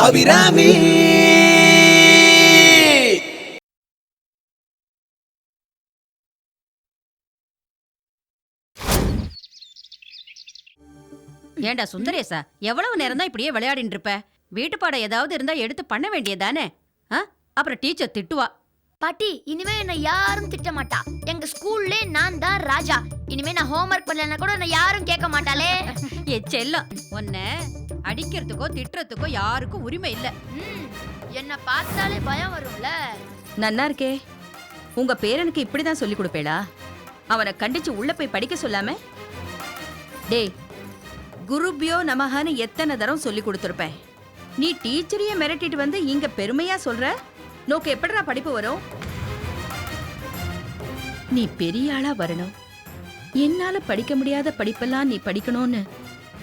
அபிராமி. ஏண்டா சுந்தரேசா, எவ்வளவு நேரம் தான் இப்படியே விளையாடிட்டு இருப்ப? வீட்டு பாடம் ஏதாவது இருந்தா எடுத்து பண்ண வேண்டியதானே? அப்புறம் டீச்சர் திட்டுவா. பாட்டி, இனிமே என்ன யாரும் திட்ட மாட்டா. எங்க ஸ்கூல்ல நான் தான் ராஜா. இனிமே நான் ஹோம்வொர்க் பண்ணலன்னா கூட என்ன யாரும் கேட்க மாட்டாளே. ஏ செல்லம், உன்னை அடிக்கிறதுக்கோ திட்டுறதுக்கோ யாருக்கும் உரிமை இல்ல. என்ன பார்த்தாலே பயம் வரும்ல. நன்னா இருக்கே. உங்க பேரனுக்கு இப்படிதான் சொல்லி கொடுப்பேளா? அவனை கண்டிச்சு உள்ள போய் படிக்க சொல்லாம? டேய், குருபியோ நமஹான்னு எத்தனை தரம் சொல்லி கொடுத்துருப்பேன். நீ டீச்சரையே மிரட்டிட்டு வந்து இங்க பெருமையா சொல்ற? நோக்கு எப்படிடா படிப்பு வரும்? நீ பெரிய ஆளா வரணும். என்னால படிக்க முடியாத படிப்பெல்லாம் நீ படிக்கணும்னு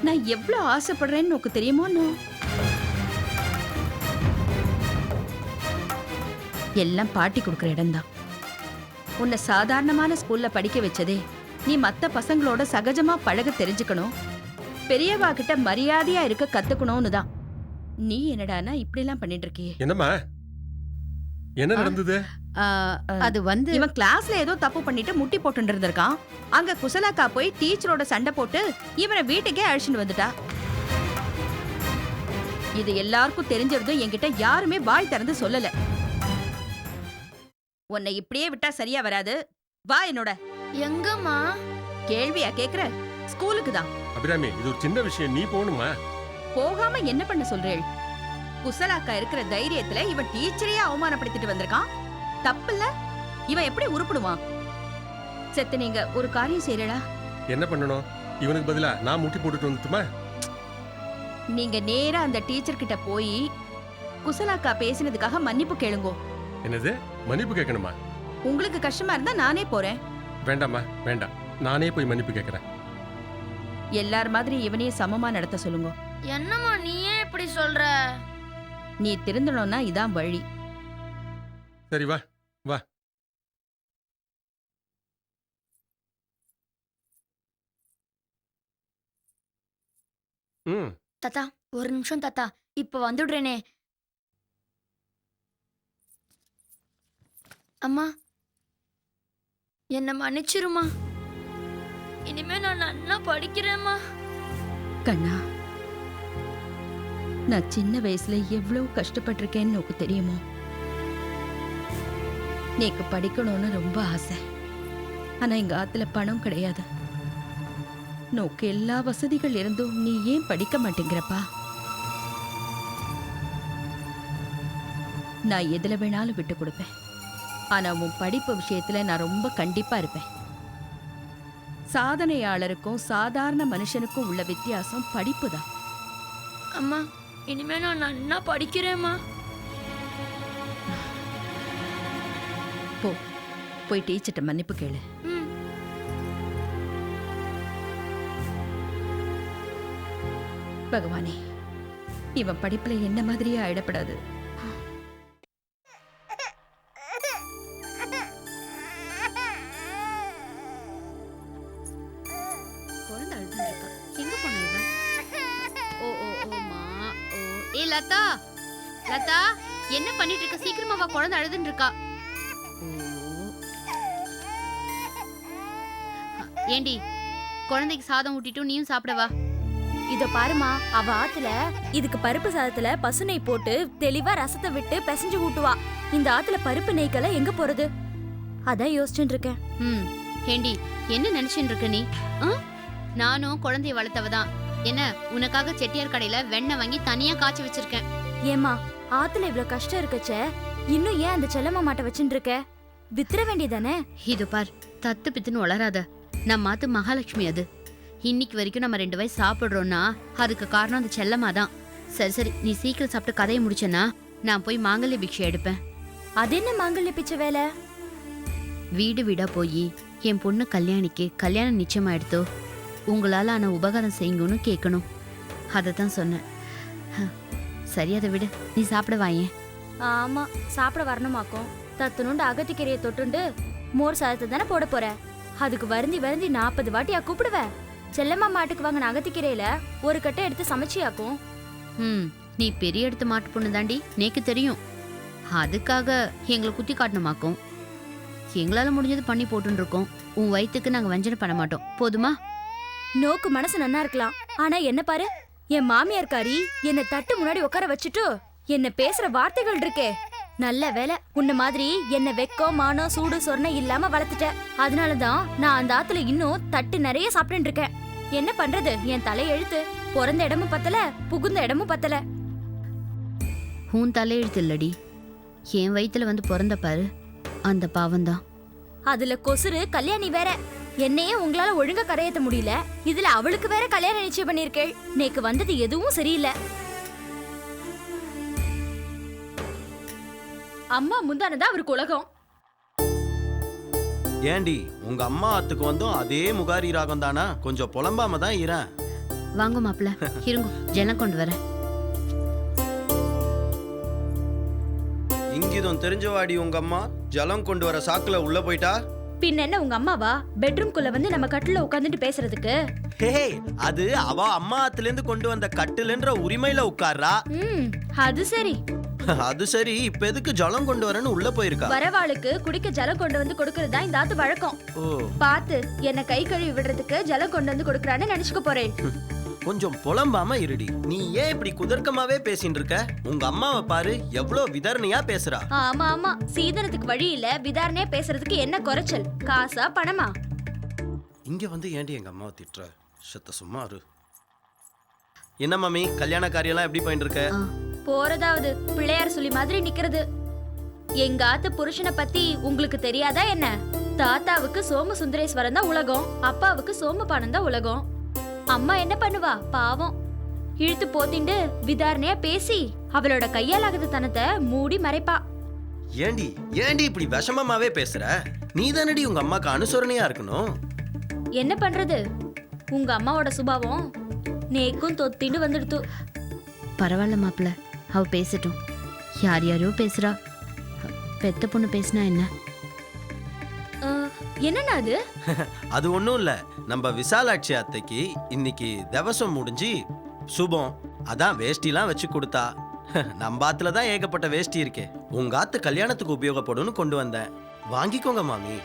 நான் எவ்வளவு ஆசைப்படுறேன்னு நோக்கு தெரியுமோ? எல்லாம் பாட்டி கொடுக்குற இடம்தான். உன்னை சாதாரணமான ஸ்கூல்ல படிக்க வச்சதே நீ மத்த பசங்களோட சகஜமா பழக தெரிஞ்சுக்கணும், பெரியவா கிட்ட மரியாதையா இருக்க கத்துக்கணும்னு தான். நீ என்னடானா இப்படி எல்லாம் பண்ணிட்டு இருக்கியே? என்னம்மா, என்ன நடந்தது? அது வந்து இவன் கிளாஸ்ல ஏதோ தப்பு பண்ணிட்டு முட்டி போட்டு இருந்திருக்கான். அங்க குசலாக்கா போய் டீச்சரோட சண்டை போட்டு இவனை வீட்டுக்கே அழைச்சிட்டு வந்துட்டா. இது எல்லாருக்கும் தெரிஞ்சிருந்தும் என்கிட்ட யாருமே வாய் திறந்து சொல்லல. உன்னை இப்படியே விட்டா சரியா வராது. வா என்னோட. எங்கம்மா? கேள்வியா கேக்குற? ஸ்கூலுக்கு தான். அபிராமி, இது ஒரு சின்ன விஷயம், நீ போகணுமா? போகாம என்ன பண்ண சொல்றேள்? குசலாக்கா இருக்கிற தைரியத்துல இவன் டீச்சரையே அவமானப்படுத்திட்டு வந்திருக்கான். தப்பில்ல? இவன் எப்படி உருப்பிடுவான்? செத்து நீங்க ஒரு காரியம் செய்யறா. என்ன பண்ணணும்? இவனுக்கு பதிலா நான் முட்டி போட்டுட்டு வந்துட்டுமா? நீங்க நேரா அந்த டீச்சர் கிட்ட போய் குசலாக்கா பேசினதுக்காக மன்னிப்பு கேளுங்கோ. என்னது, மன்னிப்பு கேட்கணுமா? உங்களுக்கு கஷ்டமா இருந்தா நானே போறேன். வேண்டாம்மா, வேண்டாம், நானே போய் மன்னிப்பு கேட்கறேன். எல்லார் மாதிரி இவனையும் சமமா நடத்த சொல்லுங்க. என்னம்மா நீயே இப்படி சொல்ற? நீ திருந்தணும்னா இதான் வழி. சரி, வா வா. தாத்தா, ஒரு நிமிஷம் தாத்தா, இப்ப வந்துடுறேனே. அம்மா, என்ன மன்னிச்சிருமா. இனிமே நான் நல்லா படிக்கிறேம்மா. கண்ணா, நான் சின்ன வயசுல எவ்வளவு கஷ்டப்பட்டிருக்கேன்னு உனக்கு தெரியுமோ? நீக்கு படிக்கணும்னு ரொம்ப ஆசை. ஆனா எங்க ஆத்துல பணம் கிடையாது. நோக்கு எல்லா வசதிகள் இருந்தும் நீ ஏன் படிக்க மாட்டேங்கிறப்பா? நான் எதுல வேணாலும் விட்டு கொடுப்பேன். ஆனா உன் படிப்பு விஷயத்துல நான் ரொம்ப கண்டிப்பா இருப்பேன். சாதனையாளருக்கும் சாதாரண மனுஷனுக்கும் உள்ள வித்தியாசம் படிப்பு தான். அம்மா, இனிமே நான் நல்லா படிக்கிறேம்மா. போ, போய் டீச்சர்ட்ட மன்னிப்பு கேளு. பகவானே, இவன் படிப்புல என்ன மாதிரியே ஆயிடப்படாது. குழந்தை அழுதுன்னு இருக்கா. எங்க போனா இவன்? ஓ ஓ ஓமா ஓ. ஏ லதா, லதா, என்ன பண்ணிட்டு இருக்க? சீக்கிரமா வா, குழந்தை அழுதுன்னு இருக்கா. ஏண்டி, குழந்தைக்கு சாதம் ஊட்டிட்டு நீயும் சாப்பிடவா? இத பாருமா, அவ ஆத்துல இதுக்கு பருப்பு சாதத்துல பசு நெய் போட்டு தெளிவா ரசத்தை விட்டு பிசைஞ்சு ஊட்டுவா. இந்த ஆத்துல பருப்பு நெய்க்கெல்லாம் எங்க போறது? அதான் யோசிச்சுட்டு இருக்கேன். ஏண்டி, என்ன நினைச்சுட்டு இருக்க நீ? நானும் குழந்தைய வளர்த்தவதான். என்ன, உனக்காக செட்டியார் கடையில வெண்ணெய் வாங்கி தனியா காய்ச்சி வச்சிருக்கேன். ஏமா, ஆத்துல இவ்வளவு கஷ்டம் இருக்கச்சே இன்னும் ஏன் அந்த செல்லம்மா மாட்ட வச்சுட்டு இருக்க? வித்துற வேண்டியதானே? இது பார், தத்து பித்துன்னு வளராத. நம்ம மாத்து மகாலட்சுமி அது. இன்னைக்கு வரைக்கும் நம்ம 2 வயசு சாப்பிடுறோம்னா அதுக்கு காரணம் அந்த செல்லம்மா தான். சரி சரி, நீ சீக்கிரம் சாப்பிட்டு கதையை முடிச்சனா நான் போய் மாங்கல்ய பிக்ஷை எடுப்பேன். அது என்ன மாங்கல்ய பிச்சை வேலை? வீடு வீடா போய் என் பொண்ணு கல்யாணிக்கு கல்யாணம் நிச்சயமா எடுத்தோ, உங்களால ஆன உபகாரம் செய்யுங்கன்னு கேட்கணும். அதை தான் சொன்னேன். சரி, அதை விடு, நீ சாப்பிட வாயேன். ஆமா, சாப்பிட வரணுமாக்கும். தத்துணுண்டு அகத்திக்கீரையை தொட்டுண்டு மோர் சாதத்தை தானே போட போற. அதுக்கு வருந்தி வருந்தி 40 வாட்டியா கூப்பிடுவ? செல்லம்மா மாட்டுக்கு வாங்கின அகத்திக்கீரையில ஒரு கட்டை எடுத்து சமைச்சியாக்கும். நீ பெரிய இடத்து மாட்டு பொண்ணு தாண்டி, நேக்கு தெரியும். அதுக்காக எங்களை குத்தி காட்டணுமாக்கும். எங்களால முடிஞ்சது பண்ணி போட்டுன்னு இருக்கோம். உன் வயிற்றுக்கு நாங்க வஞ்சனை பண்ண மாட்டோம், போதுமா? நோக்கு மனசு நன்னா இருக்கலாம், ஆனா என்ன பாரு, என் மாமியார்காரி என்னை தட்டு முன்னாடி உட்கார வச்சுட்டு என்ன பேசுற வார்த்தைகள் இருக்கே. நல்ல வேலை உன்ன மாதிரி என்ன வெக்கம் மானம் சூடு சொரணை இல்லாம வளர்த்துட்ட. அதனாலதான் நான் அந்த ஆத்துல இன்னும் தட்டு நிறைய சாப்பிட்டு இருக்கேன். என்ன பண்றது, என் தலை எழுத்து. பிறந்த இடமும் பத்தல, புகுந்த இடமும் பத்தல. உன் தலையெழுத்து இல்லடி, என் வயிற்றுல வந்து பிறந்த பாரு, அந்த பாவம்தான். அதுல கொசுறு கல்யாணி வேற. என்னையே உங்களால ஒழுங்கா கரையேத்த முடியல, இதுல அவளுக்கு வேற கல்யாணம் நிச்சயம் பண்ணிருக்கேள். நேக்கு வந்தது எதுவும் சரியில்லை. அம்மா முந்தானதா அவருக்கு உலகம். ஏண்டி உங்க அம்மா ஆத்துக்கு வந்தும் அதே முகாரி ராகம் தானா? கொஞ்சம் புலம்பாம தான் இரேன். வாங்க மாப்பிள்ள, இருங்க ஜலம் கொண்டு வரேன். இங்கிதும் தெரிஞ்சவாடி உங்க அம்மா ஜலம் கொண்டு வர சாக்குல உள்ள போயிட்டா. பின்ன என்ன உங்க அம்மாவா பெட்ரூம்குள்ள வந்து நம்ம கட்டில உட்காந்துட்டு பேசுறதுக்கு? ஹே, அது அவ அம்மா ஆத்துல இருந்து கொண்டு வந்த கட்டுலன்ற உரிமையில உட்கார்றா. அது சரி. அது சரி, இப்ப எதுக்கு ஜலம் கொண்டு வரேன்னு உள்ள போயிருக்கா? வரவாளுக்கு குடிக்க ஜலம் கொண்டு வந்து கொடுக்கறதா இந்த ஆத்து வழக்கம். ஓ, பாத்து என்ன கை கழுவி விடுறதுக்கு ஜலம் கொண்டு வந்து கொடுக்கறான்னு நினைச்சுக்க போறேன். கொஞ்சம் புலம்பாம இருடி. நீ ஏன் இப்படி குதர்க்கமாவே பேசிட்டு இருக்க? உங்க அம்மாவை பாரு, எவ்வளவு விதர்ணையா பேசுறா. ஆமா ஆமா, சீதனத்துக்கு வழி இல்ல, விதாரணையா பேசுறதுக்கு என்ன குறைச்சல்? காசா பணமா? இங்க வந்து ஏண்டி எங்க அம்மாவை திட்டுற? சத்த சும்மா இரு. என்ன மாமி, கல்யாண காரியெல்லாம் எப்படி போயிட்டு இருக்க? போறதாவது பிள்ளையார் சொல்லி மாதிரி நிக்கிறது. எங்க ஆத்து புருஷனை பத்தி உங்களுக்கு தெரியாதா என்ன? தாத்தாவுக்கு சோம சுந்தரேஸ்வரன் தான் உலகம், அப்பாவுக்கு சோமபானம் தான் உலகம். அம்மா என்ன பண்ணுவா பாவம், இழுத்து போத்திண்டு விதாரணையா பேசி அவளோட கையாலாகுது தனத்தை மூடி மறைப்பா. ஏண்டி ஏண்டி இப்படி விஷமமாவே பேசுற? நீ தானடி உங்க அம்மாக்கு அனுசரணையா இருக்கணும். என்ன பண்றது, உங்க அம்மாவோட சுபாவம் நேக்கும் தொத்திண்டு வந்துடுத்து. பரவாயில்ல மாப்பிள்ள, அவ பேசட்டும். யார் யாரையோ பேசுறா, பெத்த பொண்ணு பேசினா என்ன? என்னன்னா அது? அது ஒண்ணும் இல்ல, நம்ம விசாலாட்சி அத்தைக்கு இன்னைக்கு திவசம் முடிஞ்சு சுபம், அதான் வேஷ்டிலாம் வச்சு கொடுத்தா. நம்ம ஆத்துல தான் ஏகப்பட்ட வேஷ்டி இருக்கே, உங்க ஆத்து கல்யாணத்துக்கு உபயோகப்படும்னு கொண்டு வந்தேன். வாங்கிக்கோங்க மாமி.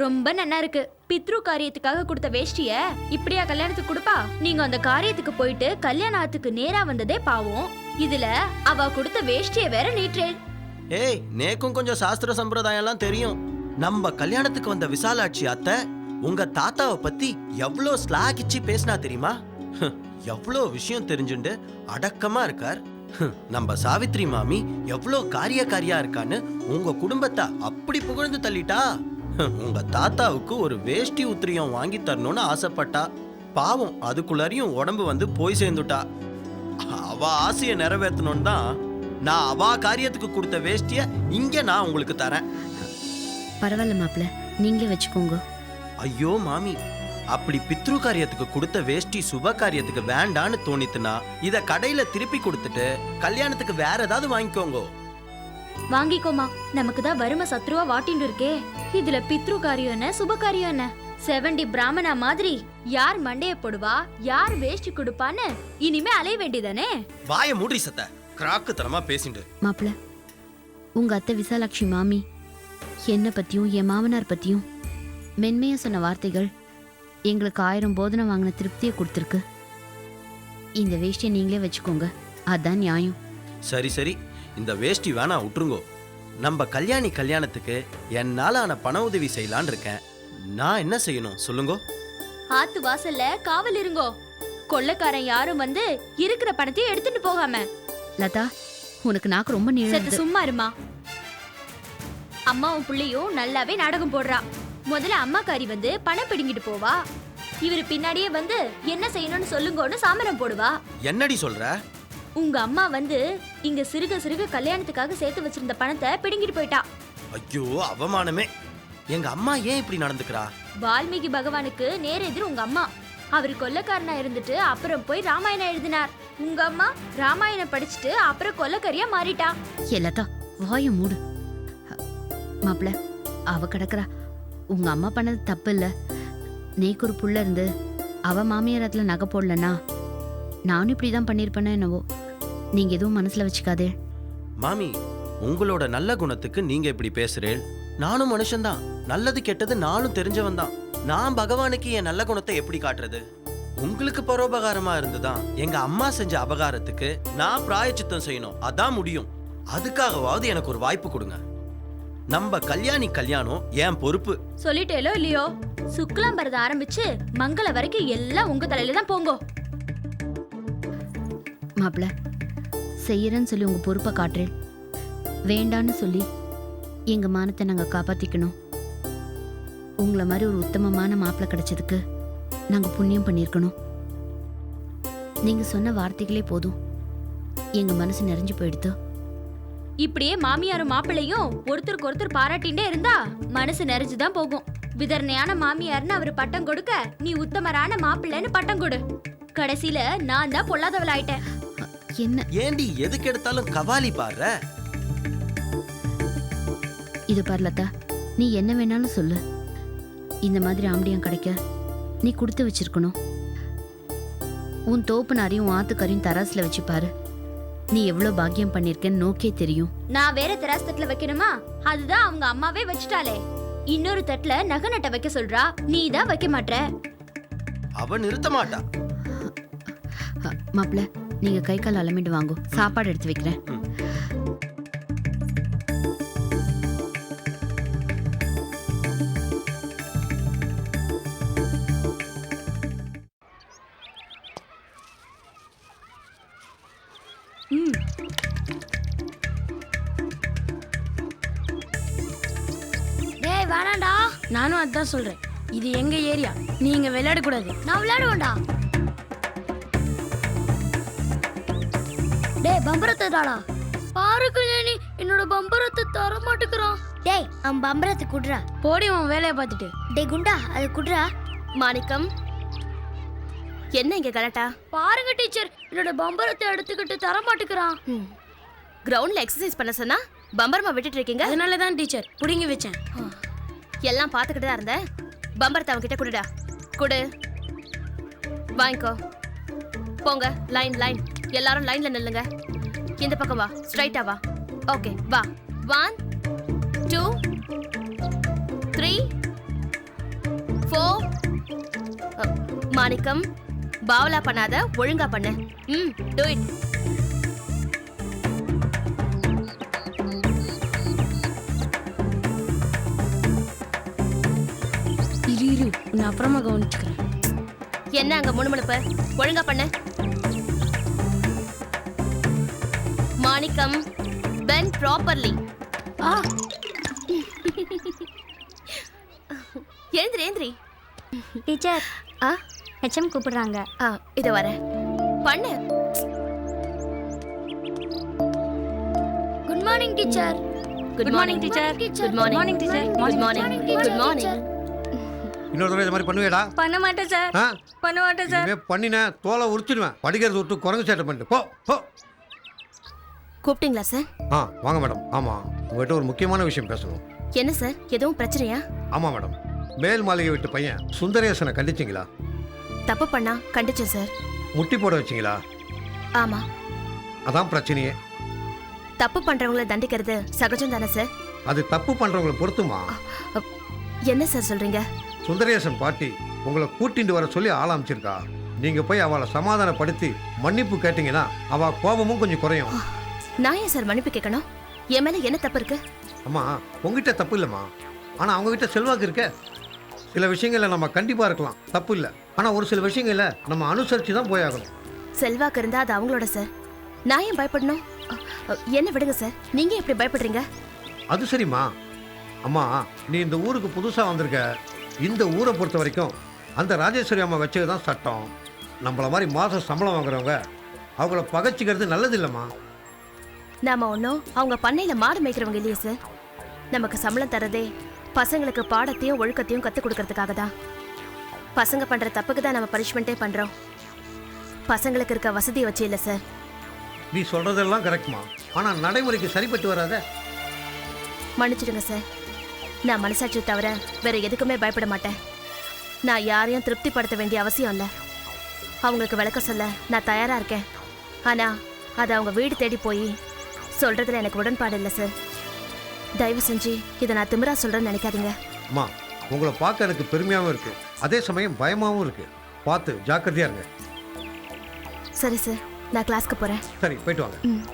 ரொம்ப நன்னா இருக்கு. பித்ரு காரியத்துக்காக கொடுத்த வேஷ்டிய இப்படியா கல்யாணத்துக்கு கொடுப்பா? நீங்க அந்த காரியத்துக்கு போயிட்டு கல்யாணத்துக்கு நேரா வந்ததே பாவம், இதுல அவ கொடுத்த வேஷ்டிய வேற நீற்றேள். ஏய், நேக்கும் கொஞ்சம் சாஸ்திர சம்பிரதாயம் எல்லாம் தெரியும். நம்ம கல்யாணத்துக்கு வந்த விசாலாட்சி அத்தை உங்க தாத்தாவை பத்தி எவ்வளோ ஸ்லாகிச்சு பேசினா தெரியுமா? எவ்வளோ விஷயம் தெரிஞ்சுண்டு அடக்கமா இருக்கார். நம்ம சாவித்ரி மாமி எவ்வளோ காரியா இருக்கான்னு உங்க குடும்பத்தை அப்படி புகழ்ந்து தள்ளிட்டா. உங்க தாத்தாவுக்கு ஒரு வேஷ்டி உத்திரியம் வாங்கி தரணும்னு ஆசைப்பட்டா. பாவம், அதுக்குள்ளாரையும் உடம்பு வந்து போய் சேர்ந்துட்டா. அவ ஆசையை நிறைவேற்றணும்னு தான் நான் அவ காரியத்துக்கு கொடுத்த வேஷ்டிய இங்க நான் உங்களுக்கு தரேன். பரவாயில்ல மாப்பிள்ள, நீங்க வச்சுக்கோங்க. ஐயோ மாமி, அப்படி பித்ரு காரியத்துக்கு கொடுத்த வேஷ்டி சுப காரியத்துக்கு வேண்டான்னு தோணித்துனா இத கடையில திருப்பி கொடுத்துட்டு கல்யாணத்துக்கு வேற ஏதாவது வாங்கிக்கோங்க. வாங்கிக்கோமா, நமக்கு தான் வறுமை சத்ருவா வாட்டிண்டு இருக்கே. இதுல பித்ரு காரியம் என்ன சுப காரியம் என்ன? 70 பிராமணா மாதிரி யார் மண்டைய போடுவா, யார் வேஷ்டி கொடுப்பான்னு இனிமே அலைய வேண்டியதானே. வாய மூடி சத்த, கிராக்கு தரமா பேசிண்டு. மாப்பிள்ள, உங்க அத்தை விசாலாட்சி மாமி என்ன பத்தியும் என் மாமனார் பத்தியும் மென்மையா சொன்ன வார்த்தைகள் எங்களுக்கு 1000 போதனை வாங்கின திருப்தியை கொடுத்துருக்கு. இந்த வேஷ்டியை நீங்களே வச்சுக்கோங்க, அதான் நியாயம். சரி சரி, இந்த வேஷ்டி வேணா விட்டுருங்கோ. நம்ம கல்யாணத்துக்கு என்னால ஆன பண உதவி செய்யலான் இருக்கேன். நான் என்ன செய்யணும் சொல்லுங்க? ஆத்து வாசல்ல காவல் இருங்கோ. கொள்ளைக்காரன் யாரும் வந்து இருக்கிற பணத்தையும் எடுத்துட்டு போகாம. லதா, உனக்கு நாக்கு ரொம்ப சத்து நீளம். சும்மா இருமா. அம்மாவும் புள்ளையும் நல்லாவே நாடகம் போடுறா. முதல்ல அம்மாக்காரி வந்து பணம் பிடிங்கிட்டு போவா, இவரு பின்னாடியே வந்து என்ன செய்யணும்னு சொல்லுங்கன்னு சாமரம் போடுவா. என்னடி சொல்ற? உங்க அம்மா வந்து இங்க சிறுக கல்யாணத்துக்காக சேர்த்து வச்சிருந்த பணத்தை பிடுங்கிட்டு போயிட்டா. ஐயோ அவமானமே. எங்க அம்மா ஏன் இப்படி நடந்துக்கிறா? வால்மீகி பகவானுக்கு நேர் எதிர் உங்க அம்மா. அவரு கொல்லைக்காரனா இருந்துட்டு அப்புறம் போய் ராமாயணம் எழுதினார். உங்க அம்மா ராமாயணம் படிச்சுட்டு அப்புறம் கொல்லைக்காரியா மாறிட்டா. லதா, வாய மூடு. மாப்பிள்ள, அவ கிடக்குறா. உங்க அம்மா பண்ணது தப்பு இல்ல. நேக்கு ஒரு புள்ள இருந்து அவ மாமியாரத்துல நகை போடலன்னா நானும் இப்படிதான் பண்ணிருப்பேனா என்னவோ. நீங்க எதுவும் மனசுல வச்சுக்காதே. மாமி, உங்களோட நல்ல குணத்துக்கு நீங்க இப்படி பேசுறேன். நானும் மனுஷன்தான், நல்லது கெட்டது நானும் தெரிஞ்சவன் தான். நான் பகவானுக்கு என் நல்ல குணத்தை எப்படி காட்டுறது? உங்களுக்கு பரோபகாரமா இருந்துதான் எங்க அம்மா செஞ்ச அபகாரத்துக்கு நான் பிராயச்சித்தம் செய்யணும். அதான் முடியும். அதுக்காகவாவது எனக்கு ஒரு வாய்ப்பு கொடுங்க. நம்ம கல்யாணி கல்யாணம் என் பொறுப்பு. சொல்லிட்டேலோ இல்லையோ, சுக்லாம்பரத ஆரம்பிச்சு மங்கள வரைக்கும் எல்லாம் உங்க தலையில தான் போங்கோ. மாப்பிள்ள, செய்யறேன்னு சொல்லி உங்க பொறுப்பை காட்டுறேன். வேண்டான்னு சொல்லி எங்க மானத்தை நாங்க காப்பாத்திக்கணும். உங்களை மாதிரி ஒரு உத்தமமான மாப்பிள்ளை கிடைச்சதுக்கு நாங்க புண்ணியம் பண்ணியிருக்கணும். நீங்க சொன்ன வார்த்தைகளே போதும், எங்க மனசு நிறைஞ்சு போயிடுது. இப்படியே மாமியாரும் மாப்பிள்ளையும் ஒருத்தருக்கு ஒருத்தர் பாராட்டிண்டே இருந்தா மனசு நிறைஞ்சுதான் போகும். விதர்ணையான மாமியார்னு அவரு பட்டம் கொடுக்க, நீ உத்தமரான மாப்பிள்ளைன்னு பட்டம் கொடு. கடைசியில நான் தான் பொல்லாதவள் ஆயிட்டேன். என்ன ஏண்டி எதுக்கு எடுத்தாலும் கவாலி பாடுற? இது பாருலத்தா, நீ என்ன வேணாலும் சொல்லு. இந்த மாதிரி ஆம்படியம் கிடைக்க நீ கொடுத்து வச்சிருக்கணும். உன் தோப்புனாரையும் உன் ஆத்துக்காரையும் தராசுல வச்சு பாரு. நீ எவ்வளவு பாக்கியம் பண்ணிருக்கன்னு நோக்கே தெரியும். நான் வேற தெராஸ் தட்டுல வைக்கணுமா? அதுதான் அவங்க அம்மாவே வச்சுட்டாளே. இன்னொரு தட்டுல நகை நட்ட வைக்க சொல்றா, நீ தான் வைக்க மாட்ற. அவ நிறுத்த மாட்டா. மாப்பிள்ள, நீங்க கை கால் அலமிட்டு வாங்கோ, சாப்பாடு எடுத்து வைக்கிறேன். டேய் வேணாண்டா. நானும் அதான் சொல்றேன். இது எங்க ஏரியா, நீங்க விளையாட கூடாது. நான் விளையாடுவேன்டா. டேய் பம்பரத்தடாடா. பாரு கல்யாணி, என்னோட பம்பரத்தை தர மாட்டேங்கிறான். டேய் அவன் பம்பரத்தை குடுறா. போடி உன் வேலையை பார்த்துட்டு. டேய் குண்டா, அது குடுறா. மாணிக்கம், என்ன இங்க கலட்டா? பாருங்க டீச்சர், என்னோட பம்பரத்தை எடுத்துக்கிட்டு தர மாட்டேங்கிறான். கிரவுண்ட்ல எக்ஸசைஸ் பண்ண சொன்னா பம்பரமா விட்டுட்டு இருக்கீங்க. அதனால தான் டீச்சர் புடிங்கி வச்சேன். எல்லாம் பார்த்துக்கிட்டு தான் இருந்தேன். பம்பரத்தை அவன்கிட்ட குடுடா. குடு, வாங்கிக்கோ. போங்க, லைன் லைன், எல்லாரும் லைன்ல நில்லுங்க. இந்த பக்கம் வா, ஸ்ட்ரைட்டா வா. ஓகே, வா. 1 2 3 4. மாணிக்கம், பாவலா பண்ணாத, ஒழுங்கா பண்ணு. do it. இரு உன்னை அப்புறமா கவனிச்சுக்கிறேன். என்ன அங்க முணுமுணுப்பு? ஒழுங்கா பண்ணு. மாணிக்கம், bend properly. எழுந்திரி எழுந்திரி. டீச்சர், ஹெச்எம் கூப்பிடுறாங்க. இத வரேன். பண்ணு. Good morning teacher. Good morning teacher. Good morning teacher. Good morning. Good morning. இன்னொரு தடவை இது மாதிரி பண்ணுவேடா? பண்ண மாட்டேன் சார். ஆ? பண்ண மாட்டேன் சார். இனிமே பண்ணின தோலை உரிச்சிடுவேன். படிக்கிறது விட்டு குரங்கு சேட்டை பண்ணிட்டு போ போ. கூப்பிட்டீங்களா சார்? வாங்க மேடம். ஆமாம், உங்கள்கிட்ட ஒரு முக்கியமான விஷயம் பேசணும். என்ன சார், எதுவும் பிரச்சனையா? ஆமாம் மேடம், மேல் மாளிகை விட்டு பையன் சுந்தரேசனை கண்டிச்சிங்களா? தப்பு பண்ணா கண்டிச்சேன் சார். முட்டி போட வச்சிங்களா? ஆமா. அதான் பிரச்சனையே. தப்பு பண்றவங்கள தண்டிக்கிறது சகஜம் தானே சார்? அது தப்பு பண்ணுறவங்களை பொறுத்துமா? என்ன சார் சொல்றீங்க? சுந்தரேசன் பாட்டி உங்களை கூட்டிட்டு வர சொல்லி ஆரம்பிச்சிருக்கா. நீங்கள் போய் அவளை சமாதானப்படுத்தி மன்னிப்பு கேட்டீங்கன்னா அவள் கோபமும் கொஞ்சம் குறையும். நான் ஏன் சார் மன்னிப்பு கேட்கணும்? என் மேல என்ன தப்பு இருக்கு? அம்மா, உங்ககிட்ட தப்பு இல்லைம்மா, ஆனால் அவங்ககிட்ட செல்வாக்கு இருக்க. சில விஷயங்களில் நம்ம கண்டிப்பாக இருக்கலாம், தப்பு இல்லை. ஆனால் ஒரு சில விஷயங்களில் நம்ம அனுசரித்து தான் போயாகணும். செல்வாக்கு இருந்தா அது அவங்களோட சார். நான் ஏன் பயப்படணும்? என்ன விடுங்க சார், நீங்க எப்படி பயப்படுறீங்க? அது சரிம்மா. அம்மா, நீ இந்த ஊருக்கு புதுசாக வந்திருக்க. இந்த ஊரை பொறுத்த வரைக்கும் அந்த ராஜேஸ்வரி அம்மா வச்சது தான் சட்டம். நம்மள மாதிரி மாதம் சம்பளம் வாங்குறவங்க அவங்கள பகைச்சிக்கிறது நல்லது இல்லைம்மா. நாம ஒன்றும் அவங்க பண்ணையில மாடு மேய்க்கிறவங்க இல்லையே சார். நமக்கு சம்பளம் தரதே பசங்களுக்கு பாடத்தையும் ஒழுக்கத்தையும் கற்றுக் கொடுக்கறதுக்காக தான். பசங்க பண்ற தப்புக்கு தான் நம்ம பனிஷ்மெண்ட்டே பண்றோம். பசங்களுக்கு இருக்க வசதியை வச்சு இல்லை சார். நீ சொல்றதெல்லாம் கரெக்ட்மா, ஆனால் நடைமுறைக்கு சரிப்பட்டு வராத. மன்னிச்சிடுங்க சார். நான் மனசாட்சி தவிர வேற எதுக்குமே பயப்பட மாட்டேன். நான் யாரையும் திருப்திப்படுத்த வேண்டிய அவசியம் இல்லை. அவங்களுக்கு விளக்க சொல்ல நான் தயாரா இருக்கேன். ஆனா அதை அவங்க வீடு தேடி போய் சொல்றதுல எனக்கு உடன்பாடு இல்லை சார். தயவு செஞ்சு இதை நான் திமிரா சொல்றேன்னு நினைக்காதீங்க. அம்மா உங்களை பார்க்க எனக்கு பெருமையாகவும் இருக்கு, அதே சமயம் பயமாகவும் இருக்கு. பார்த்து ஜாக்கிரதையா இருங்க. சரி சார், நான் கிளாஸ்க்கு போறேன். சரி போயிட்டு வாங்க. ம்.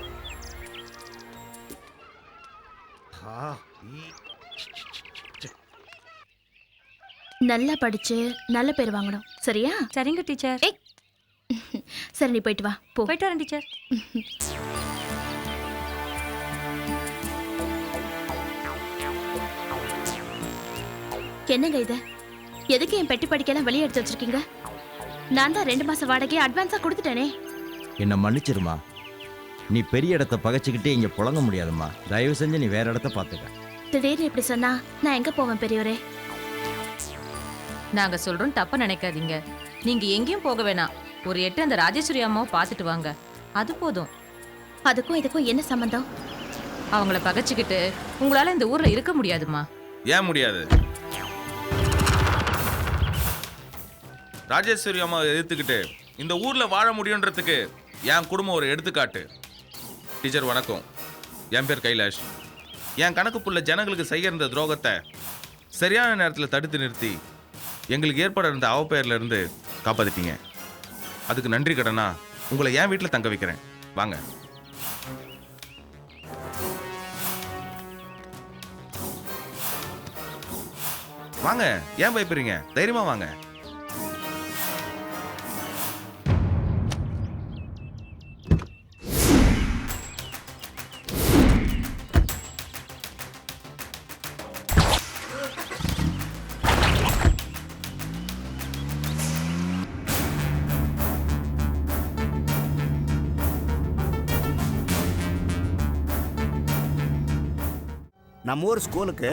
நல்லா படிச்சு நல்ல பேர் வாங்கணும், சரியா? சரிங்க டீச்சர். ஏய், சரி நீ போயிட்டு வா போ. போயிட்டு வரேன் டீச்சர். என்னங்க இது? எதுக்கு என் பெட்டி படிக்கலாம் வெளியே எடுத்து வச்சிருக்கீங்க? நான் தான் 2 மாசம் வாடகையை அட்வான்ஸா கொடுத்துட்டேனே. என்ன மன்னிச்சிருமா, நீ பெரிய இடத்த பகைச்சிக்கிட்டே இங்க புழங்க முடியாதும்மா. தயவு செஞ்சு நீ வேற இடத்த பாத்துக்க. திடீர்னு இப்படி சொன்னா நான் எங்க போவேன் பெரியவரே? நாங்க சொல்றோம் தப்பா நினைக்காதீங்க. நீங்க எங்கேயும் போக வேணாம். ஒரு எட்டு அந்த ராஜேஸ்வரி அம்மாவை பார்த்துட்டு வாங்க, அது போதும். அதுக்கும் இதுக்கும் என்ன சம்பந்தம்? அவங்கள பகைச்சுக்கிட்டு உங்களால இந்த ஊர்ல இருக்க முடியாதுமா. ஏன் முடியாது? ராஜேஸ்வரி அம்மாவை எதிர்த்துக்கிட்டு இந்த ஊர்ல வாழ முடியுன்றதுக்கு என் குடும்பம் ஒரு எடுத்துக்காட்டு. டீச்சர் வணக்கம், என் பேர் கைலாஷ். என் கணக்கு புள்ள ஜனங்களுக்கு செய்ய இருந்த துரோகத்தை சரியான நேரத்தில் தடுத்து நிறுத்தி எங்களுக்கு ஏற்பட இருந்த அவப்பெயர்ல இருந்து காப்பாத்திட்டீங்க. அதுக்கு நன்றி கடனா உங்களை என் வீட்டில் தங்க வைக்கிறேன். வாங்க. வாங்க, ஏன் பயப்படுறீங்க? தைரியமா வாங்க. நம்ம ஊர் ஸ்கூலுக்கு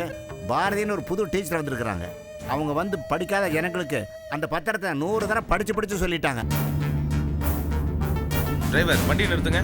பாரதின்னு ஒரு புது டீச்சர் வந்திருக்கிறாங்க. அவங்க வந்து படிக்காத ஜனங்களுக்கு அந்த பத்திரத்தை 100 தடவை படிச்சு சொல்லிட்டாங்க. டிரைவர், வண்டி நிறுத்துங்க.